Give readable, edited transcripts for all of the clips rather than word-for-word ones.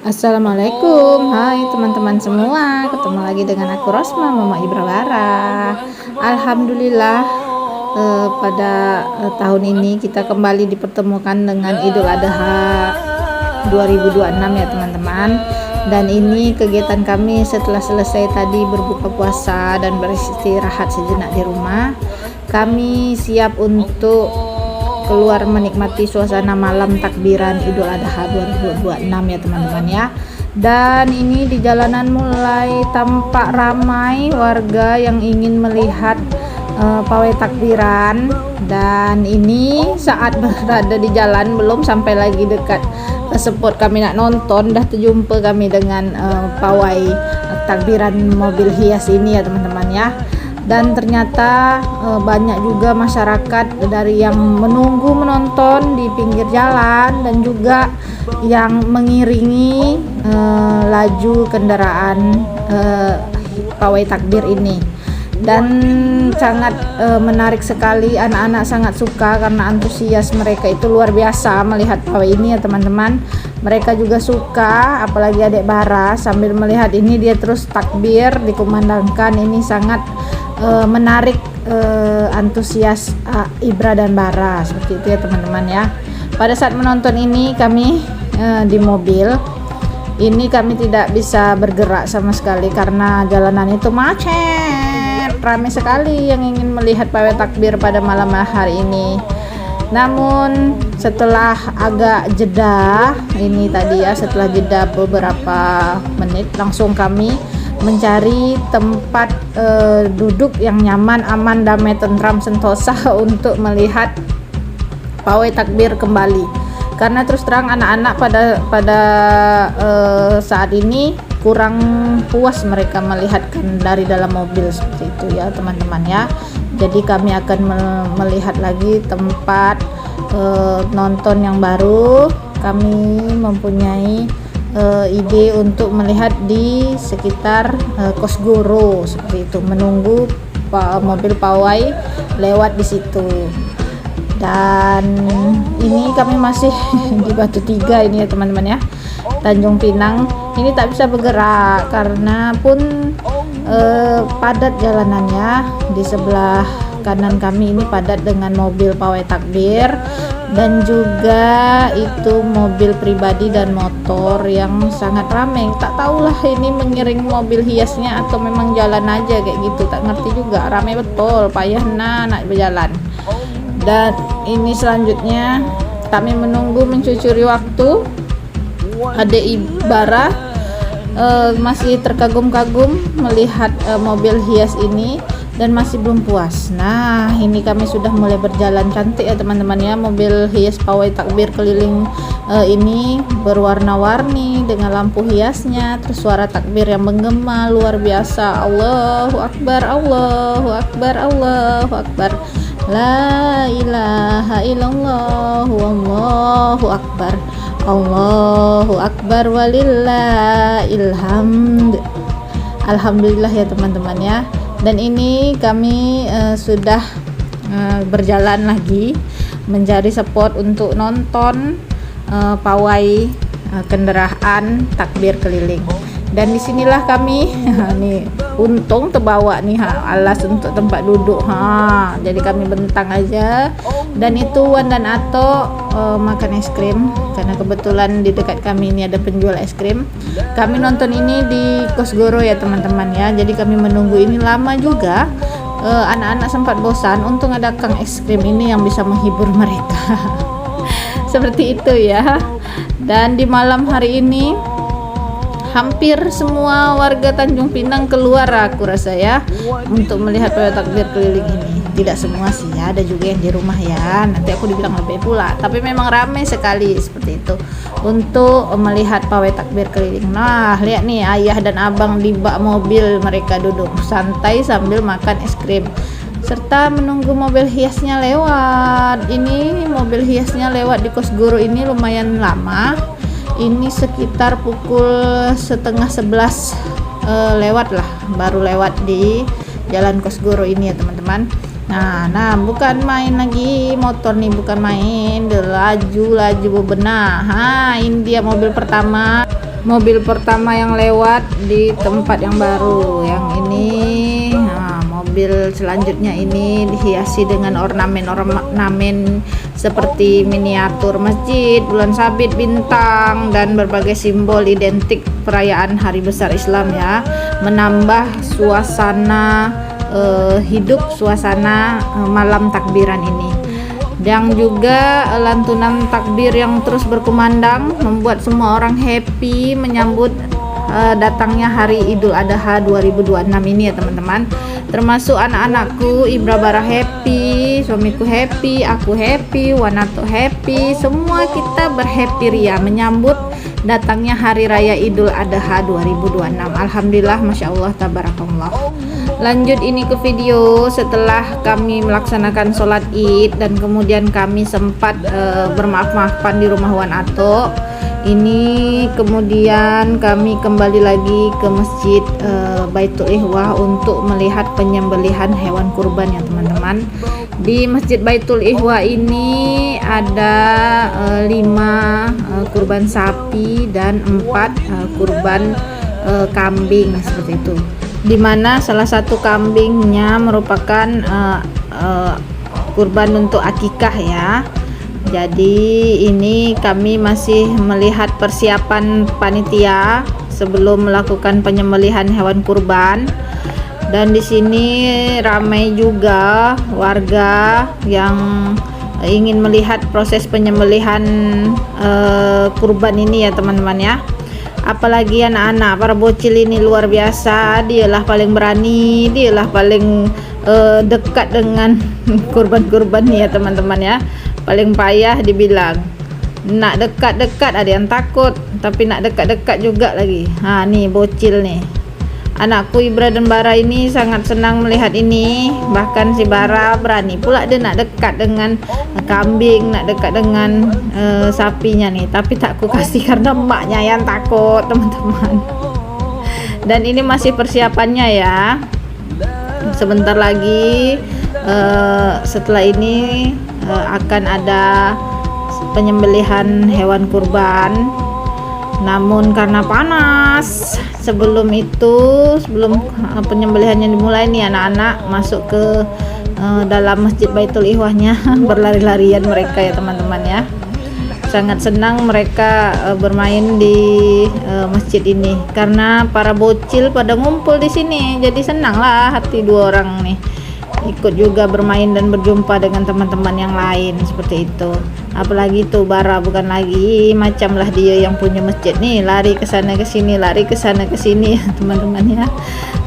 Assalamualaikum, hai teman-teman semua. Ketemu lagi dengan aku Rosma, Mama Ibra Bara. Alhamdulillah, pada tahun ini kita kembali dipertemukan dengan Idul Adha 2026 ya teman-teman. Dan ini kegiatan kami setelah selesai tadi berbuka puasa dan beristirahat sejenak di rumah. Kami siap untuk keluar menikmati suasana malam takbiran Idul Adha 2026 ya teman-teman ya. Dan ini di jalanan mulai tampak ramai warga yang ingin melihat pawai takbiran. Dan ini saat berada di jalan, belum sampai lagi dekat spot kami nak nonton, dah terjumpa kami dengan pawai takbiran mobil hias ini ya teman-teman ya. Dan ternyata banyak juga masyarakat dari yang menunggu menonton di pinggir jalan dan juga yang mengiringi laju kendaraan pawai takbir ini. Dan sangat menarik sekali, anak-anak sangat suka karena antusias mereka itu luar biasa melihat pawai ini ya teman-teman. Mereka juga suka, apalagi adik Bara sambil melihat ini dia terus takbir dikumandangkan. Ini sangat menarik antusias Ibra dan Bara seperti itu ya teman-teman ya. Pada saat menonton ini kami di mobil ini kami tidak bisa bergerak sama sekali karena jalanan itu macet, ramai sekali yang ingin melihat pawai takbir pada malam hari ini. Namun setelah agak jeda ini tadi ya, setelah jeda beberapa menit langsung kami mencari tempat duduk yang nyaman, aman, damai, tentram, sentosa untuk melihat pawai takbir kembali. Karena terus terang anak-anak pada saat ini kurang puas mereka melihatkan dari dalam mobil seperti itu ya teman-teman ya. Jadi kami akan melihat lagi tempat nonton yang baru. Kami mempunyai ide untuk melihat di sekitar Kosgoro seperti itu, menunggu mobil pawai lewat di situ. Dan ini kami masih di Batu Tiga ini ya teman-teman ya, Tanjung Pinang. Ini tak bisa bergerak karena pun padat jalanannya. Di sebelah kanan kami ini padat dengan mobil pawai takbir dan juga itu mobil pribadi dan motor yang sangat ramai. Tak tahulah ini mengiring mobil hiasnya atau memang jalan aja kayak gitu, tak ngerti juga. Ramai betul, payah nak berjalan. Dan ini selanjutnya kami menunggu mencucuri waktu. Adik Ibara masih terkagum-kagum melihat mobil hias ini dan masih belum puas. Nah, ini kami sudah mulai berjalan. Cantik ya teman-teman ya, mobil hias pawai takbir keliling ini berwarna-warni dengan lampu hiasnya, terus suara takbir yang menggema luar biasa. Allahu Akbar, Allahu Akbar, Allahu Akbar. La ilaha illallah, wallahu akbar, Allahu akbar, walillahil hamd. Alhamdulillah ya teman-teman ya. Dan ini kami sudah berjalan lagi mencari spot untuk nonton pawai kendaraan takbir keliling. Dan disinilah kami nih, untung terbawa nih alas untuk tempat duduk jadi kami bentang aja. Dan itu Wan dan Ato makan es krim karena kebetulan di dekat kami ini ada penjual es krim. Kami nonton ini di Kosgoro ya teman-teman ya, jadi kami menunggu ini lama juga. Anak-anak sempat bosan, untung ada kang es krim ini yang bisa menghibur mereka. Seperti itu ya. Dan di malam hari ini hampir semua warga Tanjung Pinang keluar aku rasa ya untuk melihat pawai takbir keliling ini. Tidak semua sih ya, ada juga yang di rumah ya, nanti aku dibilang lebih pula. Tapi memang ramai sekali seperti itu untuk melihat pawai takbir keliling. Nah, lihat nih ayah dan abang di bak mobil, mereka duduk santai sambil makan es krim serta menunggu mobil hiasnya lewat. Ini mobil hiasnya lewat di Kosgoro ini lumayan lama. Ini sekitar pukul 10:30 lewat lah, baru lewat di Jalan Kosgoro ini ya teman-teman. Nah bukan main lagi motor nih, bukan main, laju bebenah. Ini dia mobil pertama mobil pertama yang lewat di tempat yang baru. Yang ini mobil selanjutnya ini dihiasi dengan ornamen seperti miniatur masjid, bulan sabit, bintang, dan berbagai simbol identik perayaan hari besar Islam ya, menambah suasana hidup suasana malam takbiran ini. Dan juga lantunan takbir yang terus berkumandang membuat semua orang happy menyambut datangnya hari Idul Adha 2026 ini ya teman-teman. Termasuk anak-anakku, Ibra Bara happy, suamiku happy, aku happy, Wanato happy, semua kita berhappy ria menyambut datangnya hari raya Idul Adha 2026. Alhamdulillah, Masya Allah, tabarakallah. Lanjut ini ke video setelah kami melaksanakan sholat id dan kemudian kami sempat bermaaf-maafan di rumah Wanato. Ini kemudian kami kembali lagi ke masjid Baitul Ikhwah untuk melihat penyembelihan hewan kurban ya teman-teman. Di masjid Baitul Ikhwah ini ada 5 kurban sapi dan 4 kurban kambing seperti itu, dimana salah satu kambingnya merupakan kurban untuk akikah ya. Jadi ini kami masih melihat persiapan panitia sebelum melakukan penyembelihan hewan kurban. Dan di sini ramai juga warga yang ingin melihat proses penyembelihan kurban ini ya teman-teman ya. Apalagi anak-anak, para bocil ini luar biasa, dialah paling berani, dialah paling dekat dengan kurban-kurban ya teman-teman ya. Paling payah dibilang, nak dekat-dekat ada yang takut, tapi nak dekat-dekat juga lagi. Nih bocil nih, anakku Ibra dan Bara ini sangat senang melihat ini. Bahkan si Bara berani pula dia nak dekat dengan kambing, nak dekat dengan sapinya nih, tapi tak ku kasih karena emaknya yang takut teman-teman. Dan ini masih persiapannya ya, sebentar lagi setelah ini akan ada penyembelihan hewan kurban. Namun karena panas, sebelum penyembelihannya dimulai nih, anak-anak masuk ke dalam masjid Baitul Ikhwahnya berlari-larian mereka ya teman-teman ya. Sangat senang mereka bermain di masjid ini karena para bocil pada ngumpul di sini. Jadi senang lah hati dua orang nih ikut juga bermain dan berjumpa dengan teman-teman yang lain seperti itu. Apalagi tuh Bara bukan lagi macam lah dia yang punya masjid nih, lari ke sana ke sini, lari ke sana ke sini teman-teman ya.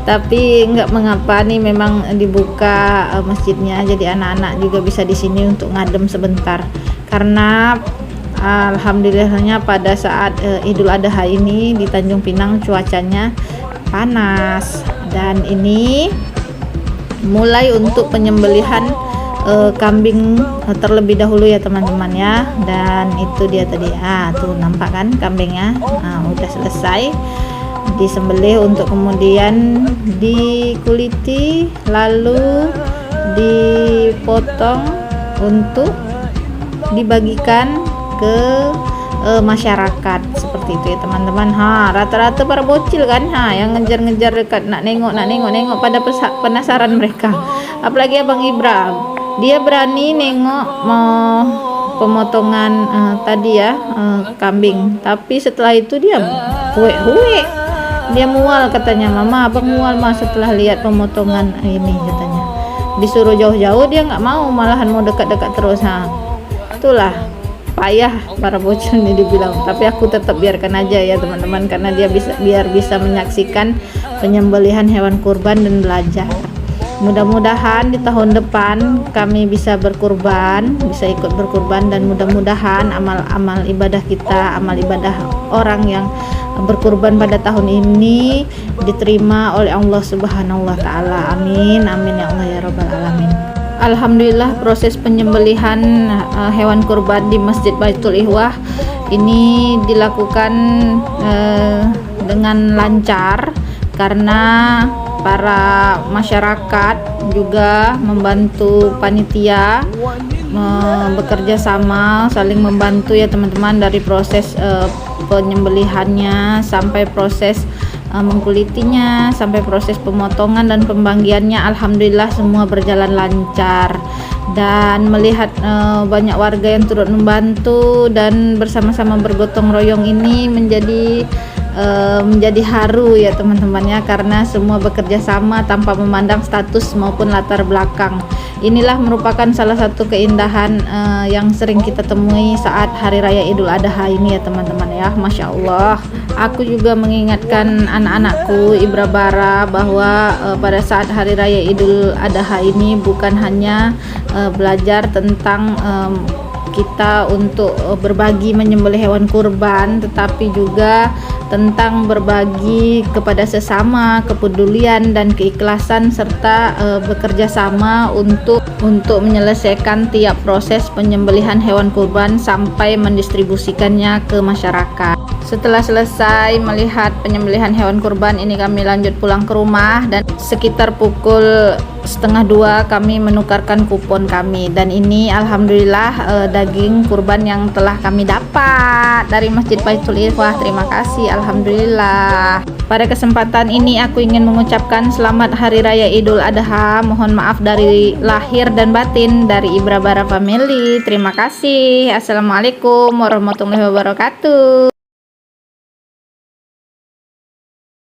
Tapi enggak mengapa nih, memang dibuka masjidnya, jadi anak-anak juga bisa di sini untuk ngadem sebentar. Karena alhamdulillahnya pada saat Idul Adha ini di Tanjung Pinang cuacanya panas. Dan ini mulai untuk penyembelihan kambing terlebih dahulu ya teman-teman ya. Dan itu dia tadi, tuh nampak kan kambingnya udah selesai disembelih untuk kemudian dikuliti lalu dipotong untuk dibagikan ke masyarakat seperti itu ya teman-teman. Rata-rata para bocil kan yang ngejar-ngejar dekat, nak nengok pada penasaran mereka. Apalagi Abang Ibra, dia berani nengok mau pemotongan tadi ya kambing, tapi setelah itu dia huek dia mual katanya. Mama, abang mual mah setelah lihat pemotongan ini katanya. Disuruh jauh-jauh dia nggak mau, malahan mau dekat-dekat terus. Itulah payah para bocil ini dibilang, tapi aku tetap biarkan aja ya teman-teman, karena dia biar bisa menyaksikan penyembelihan hewan kurban dan belajar. Mudah-mudahan di tahun depan kami bisa berkurban, bisa ikut berkurban, dan mudah-mudahan amal ibadah kita, amal ibadah orang yang berkurban pada tahun ini diterima oleh Allah Subhanahu wa taala. Amin amin ya Allah ya rabbal alamin. Alhamdulillah, proses penyembelihan hewan kurban di Masjid Baitul Ikhwah ini dilakukan dengan lancar karena para masyarakat juga membantu panitia, bekerja sama, saling membantu ya teman-teman, dari proses penyembelihannya sampai proses mengkulitinya, sampai proses pemotongan dan pembanggiannya, alhamdulillah semua berjalan lancar. Dan melihat banyak warga yang turut membantu dan bersama-sama bergotong royong ini menjadi haru ya teman-teman ya, karena semua bekerja sama tanpa memandang status maupun latar belakang. Inilah merupakan salah satu keindahan yang sering kita temui saat Hari Raya Idul Adha ini ya teman-teman ya. Masya Allah, aku juga mengingatkan anak-anakku Ibra Bara bahwa pada saat Hari Raya Idul Adha ini bukan hanya belajar tentang kita untuk berbagi menyembelih hewan kurban, tetapi juga tentang berbagi kepada sesama, kepedulian dan keikhlasan, serta bekerja sama untuk menyelesaikan tiap proses penyembelihan hewan kurban sampai mendistribusikannya ke masyarakat. Setelah selesai melihat penyembelihan hewan kurban ini, kami lanjut pulang ke rumah dan sekitar pukul 1:30 kami menukarkan kupon kami, dan ini alhamdulillah daging kurban yang telah kami dapat dari Masjid Baitul Ikhwah. Terima kasih, alhamdulillah. Pada kesempatan ini aku ingin mengucapkan selamat Hari Raya Idul Adha. Mohon maaf dari lahir dan batin dari Ibra Bara Family. Terima kasih. Assalamualaikum warahmatullahi wabarakatuh.